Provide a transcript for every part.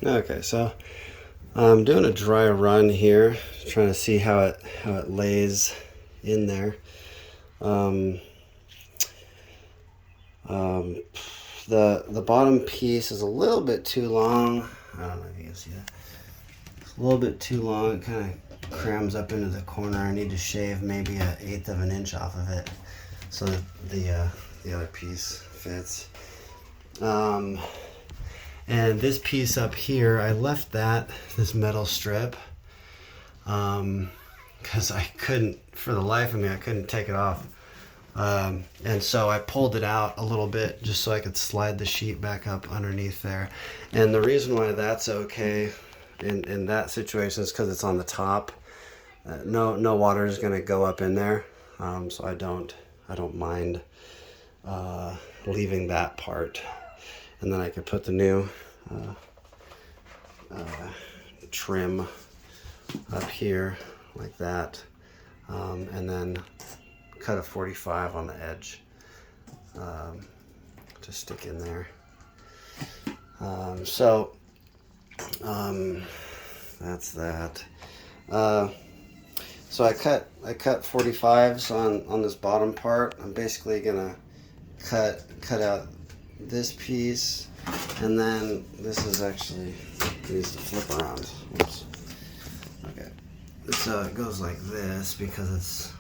Okay, so I'm doing a dry run here, trying to see how it lays in there. Um, um, the bottom piece is a little bit too long. I don't know if you can see that. It's a little bit too long. It kind of crams up into the corner. I need to shave maybe 1/8 of an inch off of it so that the other piece fits. Um, and this piece up here, I left this metal strip, because I couldn't, for the life of me, I couldn't take it off. And so I pulled it out a little bit just so I could slide the sheet back up underneath there. And the reason why that's okay in that situation is because it's on the top. No water is going to go up in there, so I don't mind leaving that part. And then I could put the new trim up here like that, and then cut a 45 on the edge to stick in there. That's that. So I cut 45s on this bottom part. I'm basically gonna cut out this piece, and then this is actually needs to flip around. Oops. Okay. So it goes like this because it's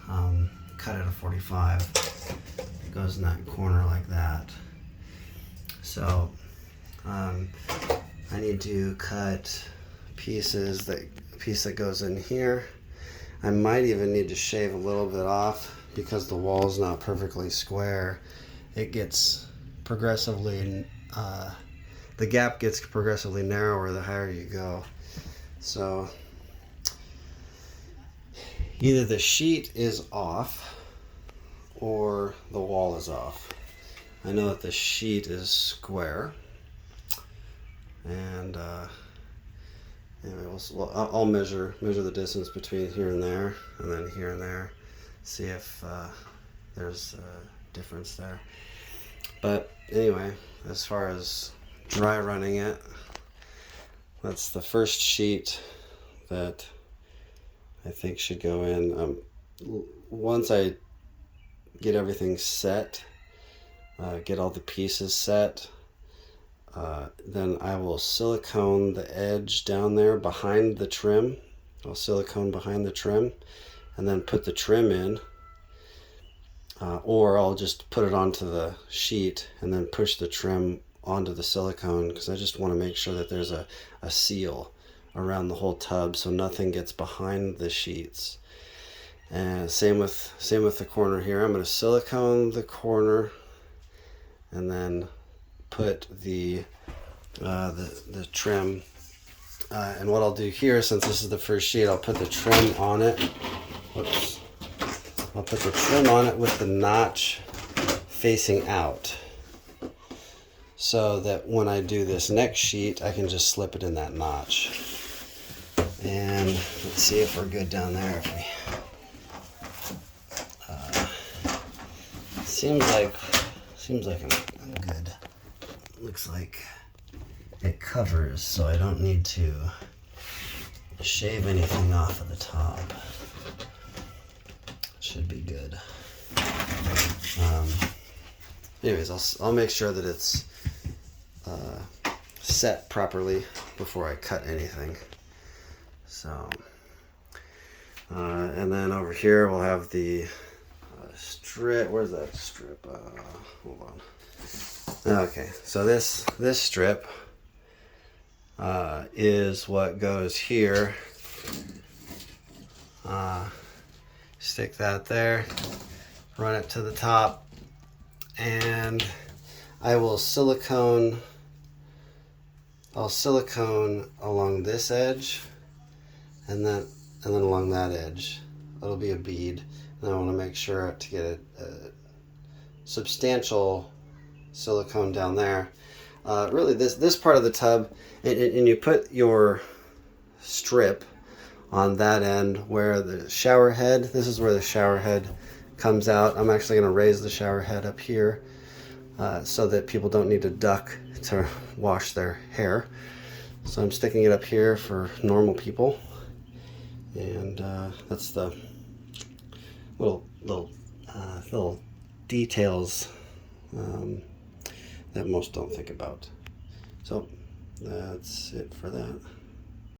cut at a 45. It goes in that corner like that. So I need to cut piece that goes in here. I might even need to shave a little bit off because the wall is not perfectly square. It gets progressively, the gap gets progressively narrower the higher you go. So either the sheet is off or the wall is off. I know that the sheet is square, and anyway, I'll measure the distance between here and there, and then here and there, see if there's a difference there. But anyway, as far as dry running it, that's the first sheet that I think should go in. Once I get everything set, get all the pieces set, then I will silicone the edge down there behind the trim. I'll silicone behind the trim and then put the trim in, or I'll just put it onto the sheet and then push the trim onto the silicone, because I just want to make sure that there's a seal around the whole tub so nothing gets behind the sheets. And same with the corner here. I'm going to silicone the corner and then put the trim, and what I'll do here, since this is the first sheet, I'll put the trim on it. Whoops. I'll put the trim on it with the notch facing out, so that when I do this next sheet, I can just slip it in that notch. And let's see if we're good down there. Seems like I'm good. Looks like it covers, so I don't need to shave anything off of the top. Should be good. Anyways, I'll make sure that it's set properly before I cut anything. So, and then over here we'll have the strip. Where's that strip? Hold on. Okay, so this strip is what goes here. Stick that there, run it to the top, and I'll silicone along this edge, and then along that edge. It'll be a bead, and I want to make sure to get a substantial silicone down there. Really, this part of the tub, and you put your strip on that end where the shower head, this is where the shower head comes out. I'm actually going to raise the shower head up here so that people don't need to duck to wash their hair. So I'm sticking it up here for normal people, and that's the little details that most don't think about. So that's it for that.